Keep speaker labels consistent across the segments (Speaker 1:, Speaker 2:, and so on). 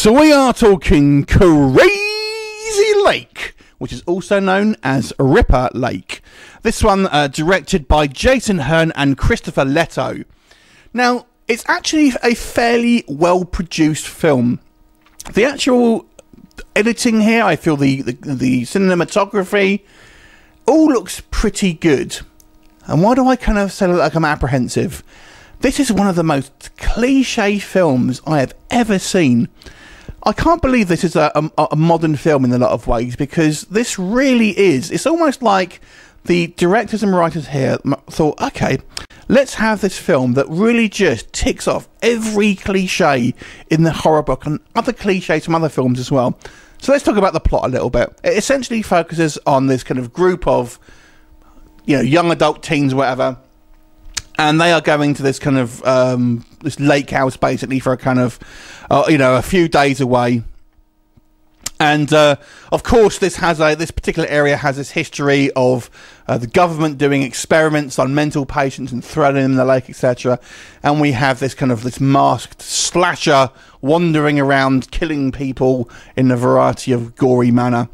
Speaker 1: So we are talking Crazy Lake, which is also known as Ripper Lake. This one directed by Jason Hearn and Christopher Leto. Now, it's actually a fairly well-produced film. The actual editing here, I feel the cinematography, all looks pretty good. And why do I kind of say like I'm apprehensive? This is one of the most cliche films I have ever seen. I can't believe this is a modern film in a lot of ways, because this really is. It's almost like the directors and writers here thought, okay, let's have this film that really just ticks off every cliche in the horror book and other cliches from other films as well. So let's talk about the plot a little bit. It essentially focuses on this kind of group of, you know, young adult teens, whatever, and they are going to this kind of this lake house basically for a kind of you know, a few days away. And of course this particular area has this history of the government doing experiments on mental patients and throwing them in the lake, etc. And we have this kind of this masked slasher wandering around killing people in a variety of gory manner.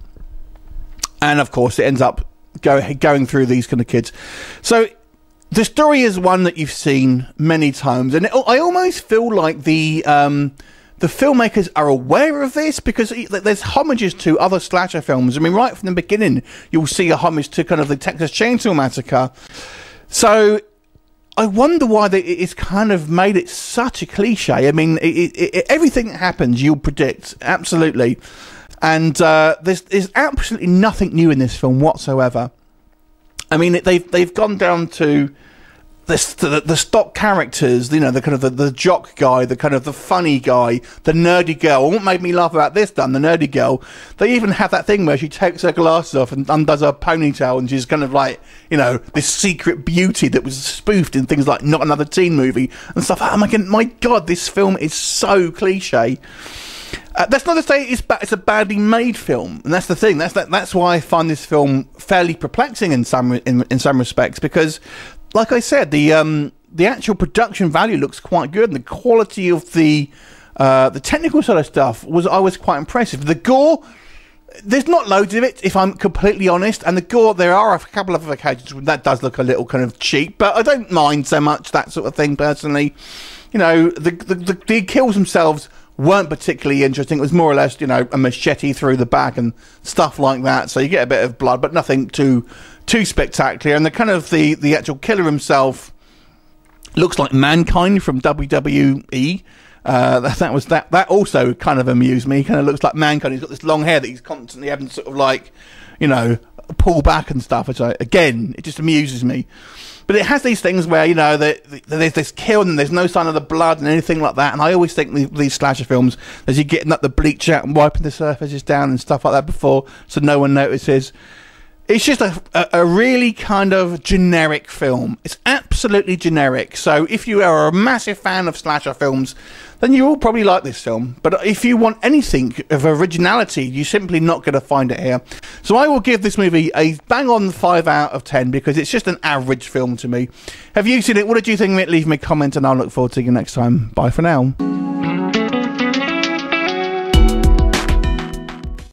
Speaker 1: And of course it ends up going through these kind of kids. So the story is one that you've seen many times, and I almost feel like the filmmakers are aware of this, because there's homages to other slasher films. I mean, right from the beginning, you'll see a homage to kind of the Texas Chainsaw Massacre. So I wonder why it's kind of made it such a cliche. I mean, everything that happens, you'll predict, absolutely. And there's absolutely nothing new in this film whatsoever. I mean, they've gone down to the stock characters, you know, the kind of the jock guy, the kind of the funny guy, the nerdy girl. And what made me laugh about this, the nerdy girl, they even have that thing where she takes her glasses off and undoes her ponytail, and she's kind of like, you know, this secret beauty that was spoofed in things like Not Another Teen Movie and stuff. Oh my God, this film is so cliche. That's not to say it's a badly made film, and that's the thing. That's why I find this film fairly perplexing in some respects, because, like I said, the actual production value looks quite good, and the quality of the technical sort of stuff I was quite impressive. The gore, there's not loads of it, if I'm completely honest, and the gore, there are a couple of occasions when that does look a little kind of cheap, but I don't mind so much that sort of thing personally. You know, the kills themselves weren't particularly interesting. It was more or less, you know, a machete through the back and stuff like that. So you get a bit of blood, but nothing too spectacular. And the kind of the actual killer himself looks like Mankind from WWE. That also kind of amused me. He kind of looks like Mankind. He's got this long hair that he's constantly having to sort of like, you know, pull back and stuff. Which again, it just amuses me. But it has these things where, you know, there's this kill and there's no sign of the blood and anything like that. And I always think these slasher films, as you're getting up the bleach out and wiping the surfaces down and stuff like that before, so no one notices. It's just a really kind of generic film. It's absolutely generic. So if you are a massive fan of slasher films, then you will probably like this film. But if you want anything of originality, you're simply not going to find it here. So I will give this movie a bang-on 5 out of 10, because it's just an average film to me. Have you seen it? What did you think of it? Leave me a comment, and I'll look forward to you next time. Bye for now.